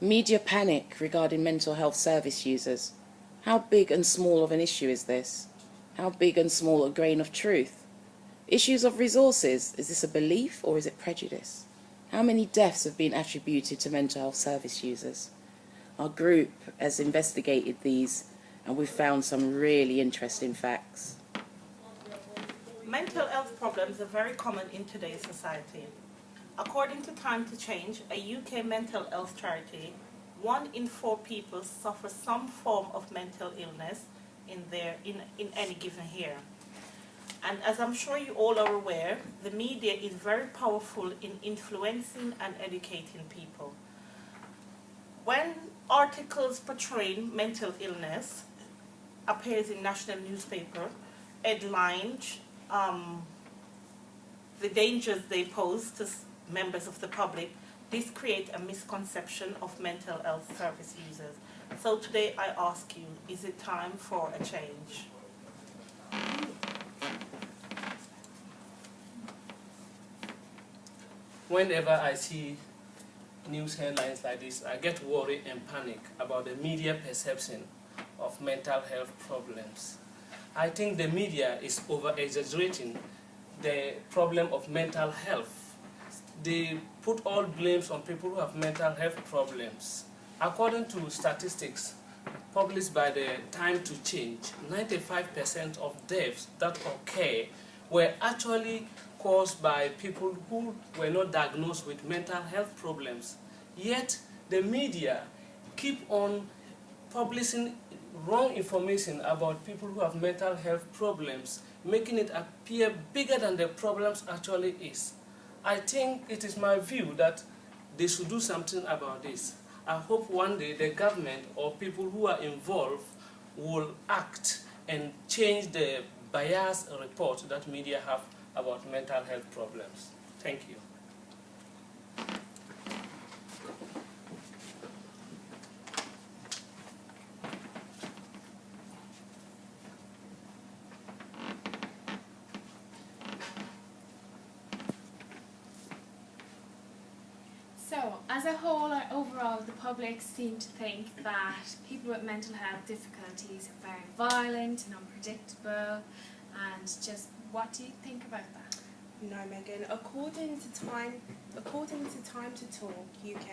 Media panic regarding mental health service users. How big and small of an issue is this? How big and small a grain of truth? Issues of resources. Is this a belief or is it prejudice? How many deaths have been attributed to mental health service users? Our group has investigated these and we've found some really interesting facts. Mental health problems are very common in today's society. According to Time to Change, a UK mental health charity, 1 in 4 people suffer some form of mental illness in any given year. And as I'm sure you all are aware, the media is very powerful in influencing and educating people. When articles portraying mental illness appears in national newspaper, headlines, the dangers they pose to members of the public, this creates a misconception of mental health service users. So today I ask you, is it time for a change? Whenever I see news headlines like this, I get worried and panic about the media perception of mental health problems. I think the media is over-exaggerating the problem of mental health. They put all blames on people who have mental health problems. According to statistics published by the Time to Change, 95% of deaths that occur were actually caused by people who were not diagnosed with mental health problems. Yet the media keep on publishing wrong information about people who have mental health problems, making it appear bigger than the problems actually is. I think it is my view that they should do something about this. I hope one day the government or people who are involved will act and change the biased report that media have about mental health problems. Thank you. So, as a whole or overall, the public seem to think that people with mental health difficulties are very violent and unpredictable, and just what do you think about that? No, Megan. According to Time to Talk UK,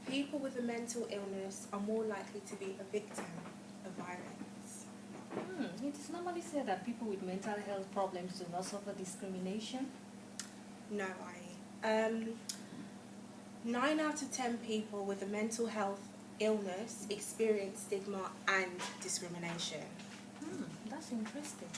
people with a mental illness are more likely to be a victim of violence. It is normally said that people with mental health problems do not suffer discrimination. No, 9 out of 10 people with a mental health illness experience stigma and discrimination. That's interesting.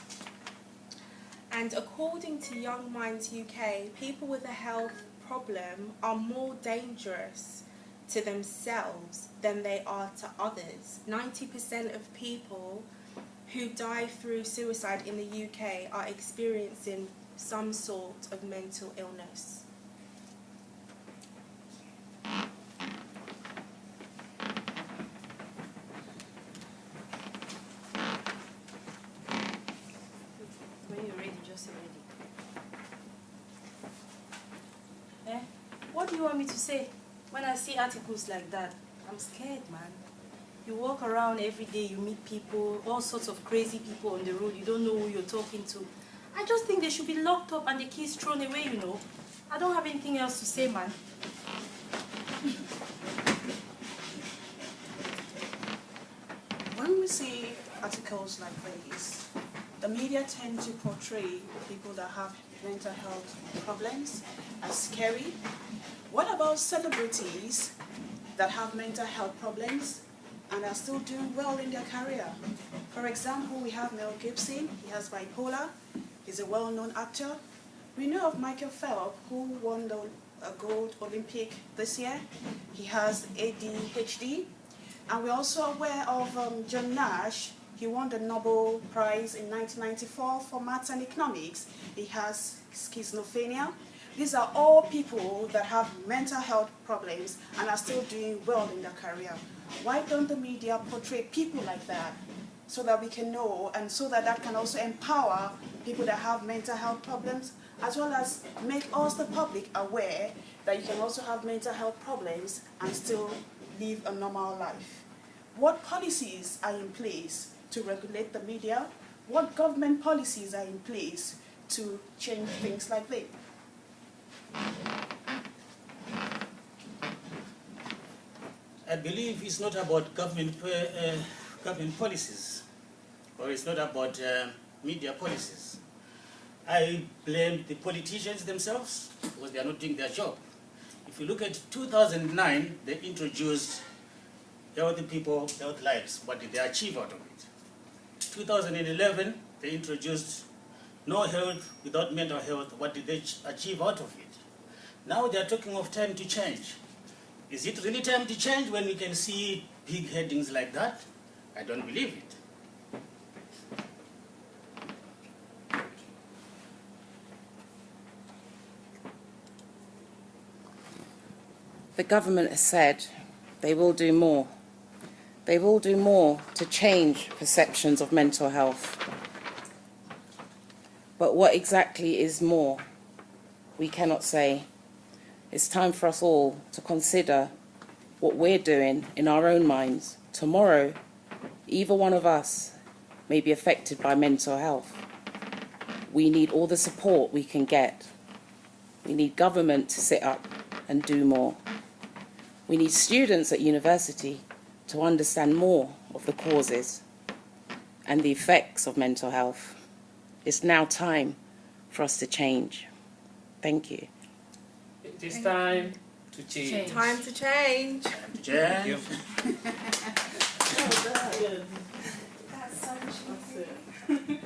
And according to Young Minds UK, people with a health problem are more dangerous to themselves than they are to others. 90% of people who die through suicide in the UK are experiencing some sort of mental illness. When you're ready, just say ready. What do you want me to say when I see articles like that? I'm scared, man. You walk around every day, you meet people, all sorts of crazy people on the road, you don't know who you're talking to. I just think they should be locked up and the keys thrown away, you know. I don't have anything else to say, man. When we see articles like these, the media tend to portray people that have mental health problems as scary. What about celebrities that have mental health problems and are still doing well in their career? For example, we have Mel Gibson. He has bipolar. He's a well-known actor. We know of Michael Phelps, who won the gold Olympic this year. He has ADHD. And we're also aware of John Nash. He won the Nobel Prize in 1994 for maths and economics. He has schizophrenia. These are all people that have mental health problems and are still doing well in their career. Why don't the media portray people like that so that we can know, and so that that can also empower people that have mental health problems, as well as make us, the public, aware that you can also have mental health problems and still live a normal life? What policies are in place to regulate the media? What government policies are in place to change things like this? I believe it's not about government policies, or it's not about media policies. I blame the politicians themselves because they are not doing their job. If you look at 2009, they introduced Healthy People, Health Lives. What did they achieve out of it? 2011, they introduced No Health Without Mental Health. What did they achieve out of it? Now they are talking of time to change. Is it really time to change when we can see big headings like that? I don't believe it. The government has said they will do more. They will do more to change perceptions of mental health. But what exactly is more? We cannot say. It's time for us all to consider what we're doing in our own minds. Tomorrow, either one of us may be affected by mental health. We need all the support we can get. We need government to sit up and do more. We need students at university to understand more of the causes and the effects of mental health. It's now time for us to change. Thank you. It is time to change. Time to change. Thank you. That's so cheesy.